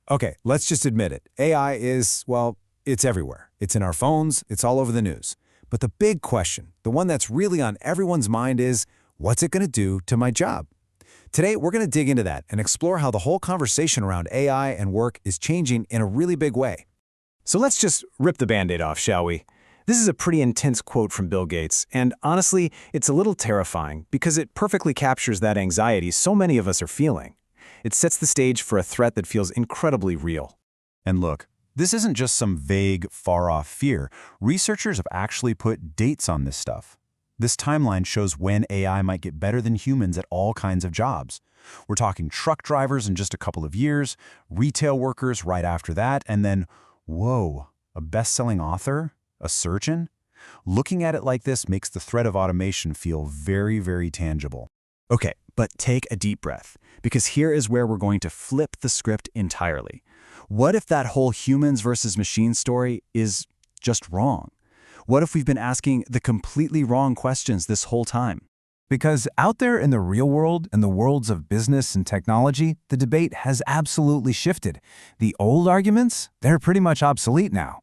Okay, let's just admit it. AI is, well, it's everywhere. It's in our phones, it's all over the news. But the big question, the one that's really on everyone's mind is, what's it going to do to my job? Today, we're going to dig into that and explore how the whole conversation around AI and work is changing in a really big way. So let's just rip the Band-Aid off, shall we? This is a pretty intense quote from Bill Gates, and honestly, it's a little terrifying because it perfectly captures that anxiety so many of us are feeling. It sets the stage for a threat that feels incredibly real. And look, this isn't just some vague, far-off fear. Researchers have actually put dates on this stuff. This timeline shows when AI might get better than humans at all kinds of jobs. We're talking truck drivers in just a couple of years, retail workers right after that, and then, whoa, a best-selling author? A surgeon? Looking at it like this makes the threat of automation feel very, very tangible. Okay, but take a deep breath, because here is where we're going to flip the script entirely. What if that whole humans versus machines story is just wrong? What if we've been asking the completely wrong questions this whole time? Because out there in the real world, in the worlds of business and technology, the debate has absolutely shifted. The old arguments, they're pretty much obsolete now.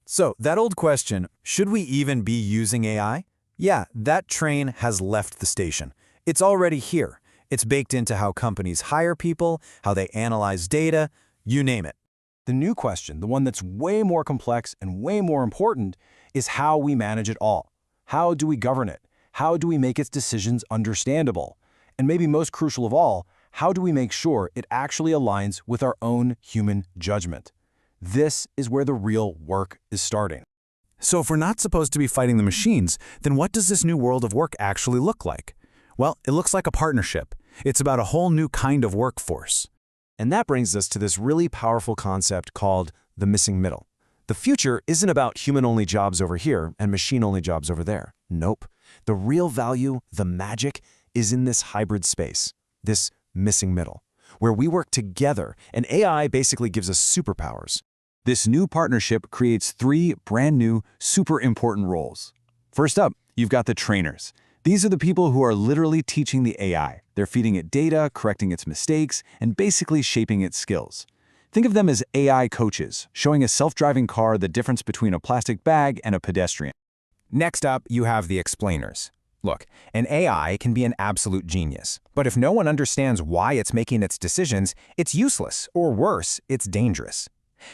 So, that old question, should we even be using AI? Yeah, that train has left the station. It's already here. It's baked into how companies hire people, how they analyze data, you name it. The new question, the one that's way more complex and way more important, is how we manage it all. How do we govern it? How do we make its decisions understandable? And maybe most crucial of all, how do we make sure it actually aligns with our own human judgment? This is where the real work is starting. So if we're not supposed to be fighting the machines, then what does this new world of work actually look like? Well, it looks like a partnership. It's about a whole new kind of workforce. And that brings us to this really powerful concept called the missing middle. The future isn't about human-only jobs over here and machine-only jobs over there. Nope. The real value, the magic, is in this hybrid space, this missing middle, where we work together and AI basically gives us superpowers. This new partnership creates three brand new, super important roles. First up, you've got the trainers. These are the people who are literally teaching the AI. They're feeding it data, correcting its mistakes, and basically shaping its skills. Think of them as AI coaches, showing a self-driving car the difference between a plastic bag and a pedestrian. Next up, you have the explainers. Look, an AI can be an absolute genius, but if no one understands why it's making its decisions, it's useless, or worse, it's dangerous.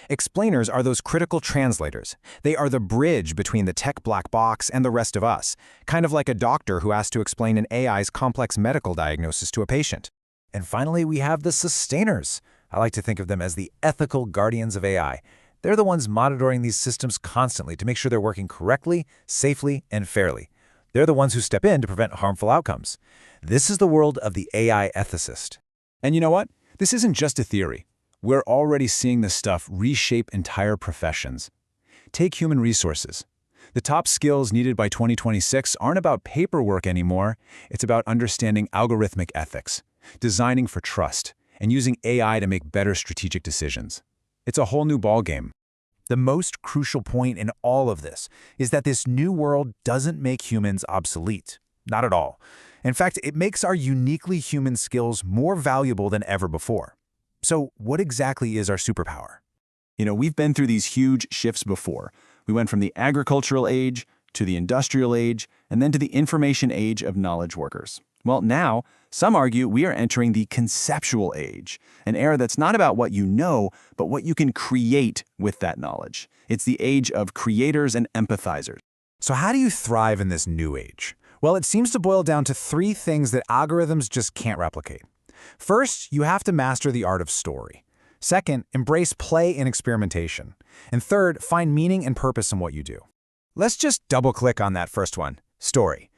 Explainers are those critical translators. They are the bridge between the tech black box and the rest of us, kind of like a doctor who has to explain an AI's complex medical diagnosis to a patient. And finally, we have the sustainers. I like to think of them as the ethical guardians of AI. They're the ones monitoring these systems constantly to make sure they're working correctly, safely, and fairly. They're the ones who step in to prevent harmful outcomes. This is the world of the AI ethicist. And you know what? This isn't just a theory. We're already seeing this stuff reshape entire professions. Take human resources. The top skills needed by 2026 aren't about paperwork anymore. It's about understanding algorithmic ethics, designing for trust, and using AI to make better strategic decisions. It's a whole new ballgame. The most crucial point in all of this is that this new world doesn't make humans obsolete. Not at all. In fact, it makes our uniquely human skills more valuable than ever before. So what exactly is our superpower? You know, we've been through these huge shifts before. We went from the agricultural age to the industrial age, and then to the information age of knowledge workers. Well, now, some argue we are entering the conceptual age, an era that's not about what you know, but what you can create with that knowledge. It's the age of creators and empathizers. So how do you thrive in this new age? Well, it seems to boil down to three things that algorithms just can't replicate. First, you have to master the art of story. Second, embrace play and experimentation. And third, find meaning and purpose in what you do. Let's just double-click on that first one, story.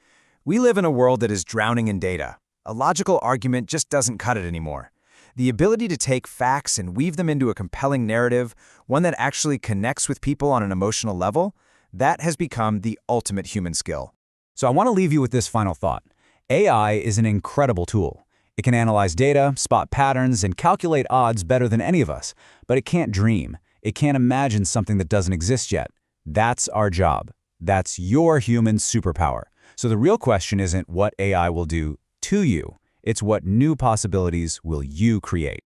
We live in a world that is drowning in data. A logical argument just doesn't cut it anymore. The ability to take facts and weave them into a compelling narrative, one that actually connects with people on an emotional level, that has become the ultimate human skill. So I want to leave you with this final thought. AI is an incredible tool. It can analyze data, spot patterns, and calculate odds better than any of us, but it can't dream. It can't imagine something that doesn't exist yet. That's our job. That's your human superpower. So the real question isn't what AI will do to you. It's what new possibilities will you create.